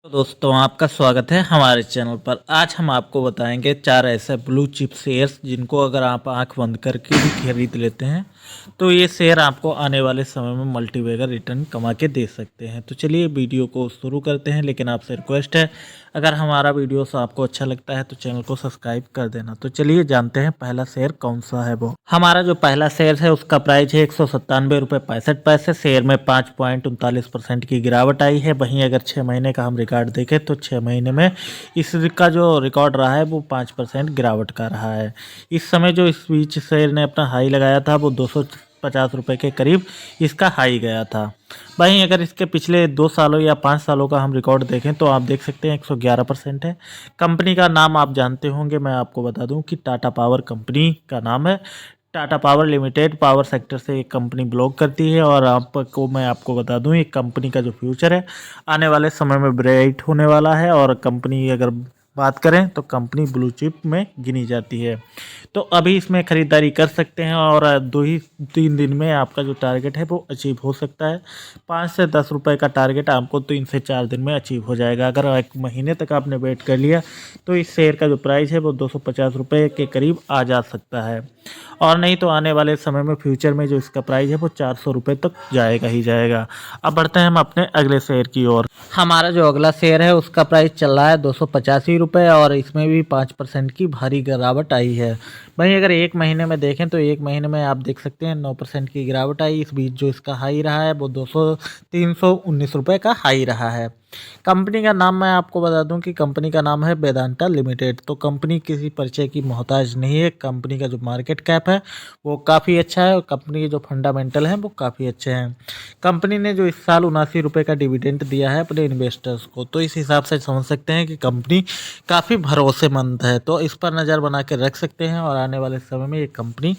तो दोस्तों आपका स्वागत है हमारे चैनल पर। आज हम आपको बताएंगे 4 ऐसे ब्लू चिप शेयर्स जिनको अगर आप आंख बंद करके भी खरीद लेते हैं तो ये शेयर आपको आने वाले समय में मल्टीबैगर रिटर्न कमा के दे सकते हैं। तो चलिए वीडियो को शुरू करते हैं, लेकिन आपसे रिक्वेस्ट है अगर हमारा वीडियो आपको अच्छा लगता है तो चैनल को सब्सक्राइब कर देना। तो चलिए जानते हैं पहला शेयर कौन सा है। वो हमारा जो पहला शेयर है उसका प्राइस है 197 रुपये 65 पैसे। शेयर में 5.39% की गिरावट आई है। वहीं अगर 6 महीने का हम रिकॉर्ड देखें तो 6 महीने में इसका जो रिकॉर्ड रहा है वो 5% गिरावट का रहा है। इस समय जो इस बीच शेयर ने अपना हाई लगाया था वो 250 रुपये के करीब इसका हाई गया था। वहीं अगर इसके पिछले 2 सालों या 5 सालों का हम रिकॉर्ड देखें तो आप देख सकते हैं 111% है। कंपनी का नाम आप जानते होंगे, मैं आपको बता दूं कि टाटा पावर कंपनी का नाम है। Tata power limited power sector से एक कंपनी बिलोंग करती है और मैं आपको बता दूं ये कंपनी का जो फ्यूचर है आने वाले समय में ब्राइट होने वाला है। और कंपनी अगर बात करें तो कंपनी ब्लू चिप में गिनी जाती है। तो अभी इसमें ख़रीदारी कर सकते हैं और 2 ही 3 दिन में आपका जो टारगेट है वो अचीव हो सकता है। 5 से 10 रुपए का टारगेट आपको 3 से 4 दिन में अचीव हो जाएगा। अगर 1 महीने तक आपने वेट कर लिया तो इस शेयर का जो प्राइस है वो 250 रुपये के करीब आ जा सकता है। और नहीं तो आने वाले समय में फ्यूचर में जो इसका प्राइस है वो 400 रुपये तक जाएगा ही जाएगा। अब बढ़ते हैं हम अपने अगले शेयर की ओर। हमारा जो अगला शेयर है उसका प्राइस चल रहा है 285 रुपये और इसमें भी 5% की भारी गिरावट आई है। वहीं अगर 1 महीने में देखें तो 1 महीने में आप देख सकते हैं 9% की गिरावट आई। इस बीच जो इसका हाई रहा है वो 319 रुपये का हाई रहा है। कंपनी का नाम मैं आपको बता दूं कि कंपनी का नाम है वेदांता लिमिटेड। तो कंपनी किसी परिचय की मोहताज नहीं है। कंपनी का जो मार्केट कैप है वो काफ़ी अच्छा है और कंपनी के जो फंडामेंटल हैं वो काफ़ी अच्छे हैं। कंपनी ने जो इस साल 79 रुपये का डिविडेंड दिया है अपने इन्वेस्टर्स को, तो इस हिसाब से समझ सकते हैं कि कंपनी काफ़ी भरोसेमंद है। तो इस पर नज़र बना के रख सकते हैं और आने वाले समय में ये कंपनी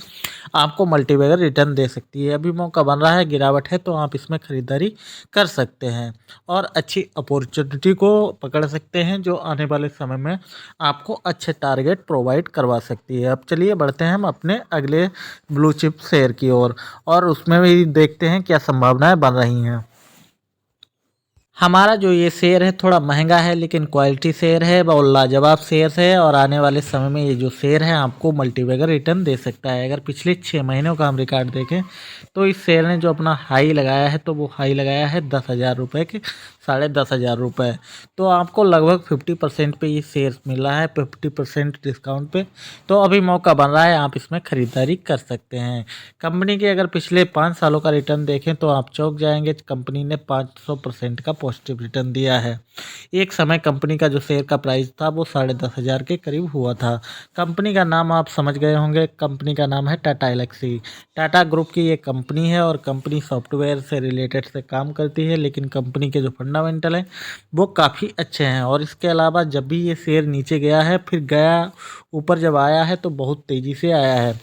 आपको मल्टीबैगर रिटर्न दे सकती है। अभी मौका बन रहा है, गिरावट है, तो आप इसमें ख़रीदारी कर सकते हैं और अच्छी अपॉर्चुनिटी को पकड़ सकते हैं जो आने वाले समय में आपको अच्छे टारगेट प्रोवाइड करवा सकती है। अब चलिए बढ़ते हैं हम अपने अगले ब्लू चिप शेयर की ओर और उसमें भी देखते हैं क्या संभावनाएं बन रही हैं। हमारा जो ये शेयर है थोड़ा महंगा है लेकिन क्वालिटी शेयर है और लाजवाब शेयर है और आने वाले समय में ये जो शेयर है आपको मल्टीबैगर रिटर्न दे सकता है। अगर पिछले 6 महीनों का हम रिकॉर्ड देखें तो इस शेयर ने जो अपना हाई लगाया है तो वो हाई लगाया है 10,000 रुपये के 10,500 रुपये। तो आपको लगभग 50% पे ये शेयर मिल रहा है, 50% डिस्काउंट पे। तो अभी मौका बन रहा है, आप इसमें ख़रीदारी कर सकते हैं। कंपनी के अगर पिछले 5 सालों का रिटर्न देखें तो आप चौंक जाएंगे। कंपनी ने 500% का पॉजिटिव रिटर्न दिया है। एक समय कंपनी का जो शेयर का प्राइस था वो 10,500 के करीब हुआ था। कंपनी का नाम आप समझ गए होंगे, कंपनी का नाम है टाटा एलेक्सी। टाटा ग्रुप की ये कंपनी है और कंपनी सॉफ्टवेयर से रिलेटेड से काम करती है, लेकिन कंपनी के जो फंडामेंटल हैं वो काफ़ी अच्छे हैं। और इसके अलावा जब भी ये शेयर नीचे गया है फिर गया, ऊपर जब आया है तो बहुत तेज़ी से आया है।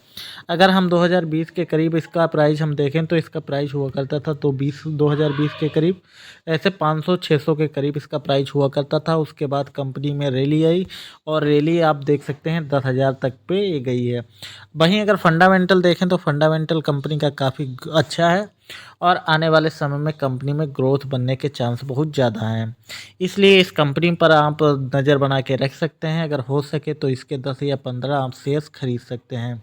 अगर हम 2020 के करीब इसका प्राइस हम देखें तो इसका प्राइस हुआ करता था तो 2020 के करीब ऐसे 500-600 के करीब इसका प्राइस हुआ करता था। उसके बाद कंपनी में रैली आई और रैली आप देख सकते हैं 10,000 तक पे ये गई है। वहीं अगर फंडामेंटल देखें तो फंडामेंटल कंपनी का काफ़ी अच्छा है और आने वाले समय में कंपनी में ग्रोथ बनने के चांस बहुत ज़्यादा हैं। इसलिए इस कंपनी पर आप नज़र बना के रख सकते हैं। अगर हो सके तो इसके 10 या 15 आप शेयर्स खरीद सकते हैं।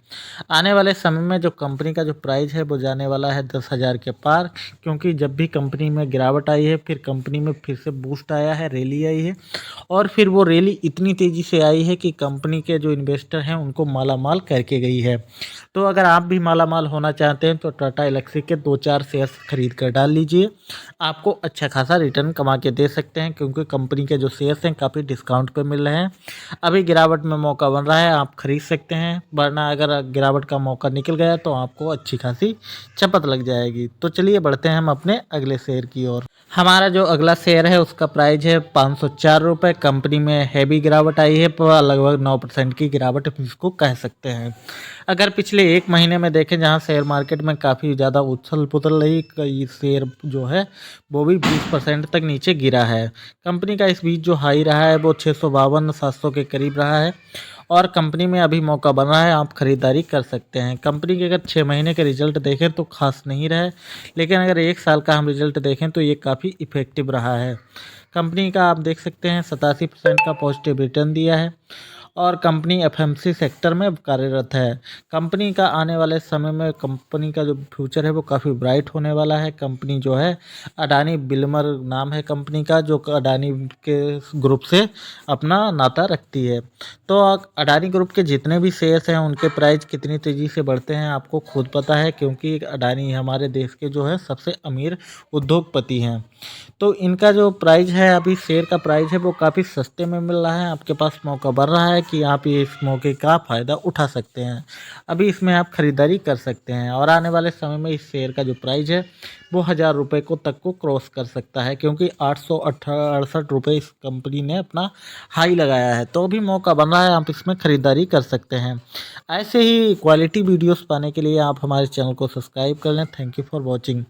आने वाले समय में जो कंपनी का जो प्राइस है वो जाने वाला है 10,000 के पार, क्योंकि जब भी कंपनी में गिरावट आई है फिर कंपनी में फिर से बूस्ट आया है, रैली आई है और फिर वो रैली इतनी तेज़ी से आई है कि कंपनी के जो इन्वेस्टर हैं उनको माला माल करके गई है। तो अगर आप भी माला माल होना चाहते हैं तो टाटा एलेक्सी के 2-4 शेयर्स खरीद कर डाल लीजिए, आपको अच्छा खासा रिटर्न कमा के दे सकते हैं, क्योंकि कंपनी के जो शेयर्स हैं काफ़ी डिस्काउंट पे मिल रहे हैं। अभी गिरावट में मौका बन रहा है, आप खरीद सकते हैं, वरना अगर गिरावट का मौका निकल गया तो आपको अच्छी खासी चपत लग जाएगी। तो चलिए बढ़ते हैं हम अपने अगले शेयर की ओर। हमारा जो अगला शेयर है उसका प्राइस है 504 रुपये। कंपनी में हैवी गिरावट आई है, लगभग 9% की गिरावट इसको कह सकते हैं। अगर पिछले 1 महीने में देखें जहां शेयर मार्केट में काफ़ी ज़्यादा उछल पुथल रही, कई शेयर जो है वो भी 20% तक नीचे गिरा है। कंपनी का इस बीच जो हाई रहा है वो 652-700 के करीब रहा है और कंपनी में अभी मौका बन रहा है, आप खरीदारी कर सकते हैं। कंपनी के अगर 6 महीने के रिजल्ट देखें तो खास नहीं रहे, लेकिन अगर 1 साल का हम रिजल्ट देखें तो ये काफ़ी इफ़ेक्टिव रहा है। कंपनी का आप देख सकते हैं 87% का पॉजिटिव रिटर्न दिया है और कंपनी एफएमसी सेक्टर में कार्यरत है। कंपनी का आने वाले समय में कंपनी का जो फ्यूचर है वो काफ़ी ब्राइट होने वाला है। कंपनी जो है अडानी बिल्डर नाम है कंपनी का, जो अडानी के ग्रुप से अपना नाता रखती है। तो अडानी ग्रुप के जितने भी शेयर्स हैं उनके प्राइस कितनी तेज़ी से बढ़ते हैं आपको खुद पता है, क्योंकि अडानी हमारे देश के जो है सबसे अमीर उद्योगपति हैं। तो इनका जो प्राइस है, अभी शेयर का प्राइस है वो काफ़ी सस्ते में मिल रहा है। आपके पास मौका बढ़ रहा है कि आप ये इस मौके का फ़ायदा उठा सकते हैं। अभी इसमें आप ख़रीदारी कर सकते हैं और आने वाले समय में इस शेयर का जो प्राइस है वो 1000 रुपये को तक को क्रॉस कर सकता है, क्योंकि 868 रुपये इस कंपनी ने अपना हाई लगाया है। तो अभी मौका बन रहा है, आप इसमें ख़रीदारी कर सकते हैं। ऐसे ही क्वालिटी वीडियोस पाने के लिए आप हमारे चैनल को सब्सक्राइब कर लें। Thank you for watching.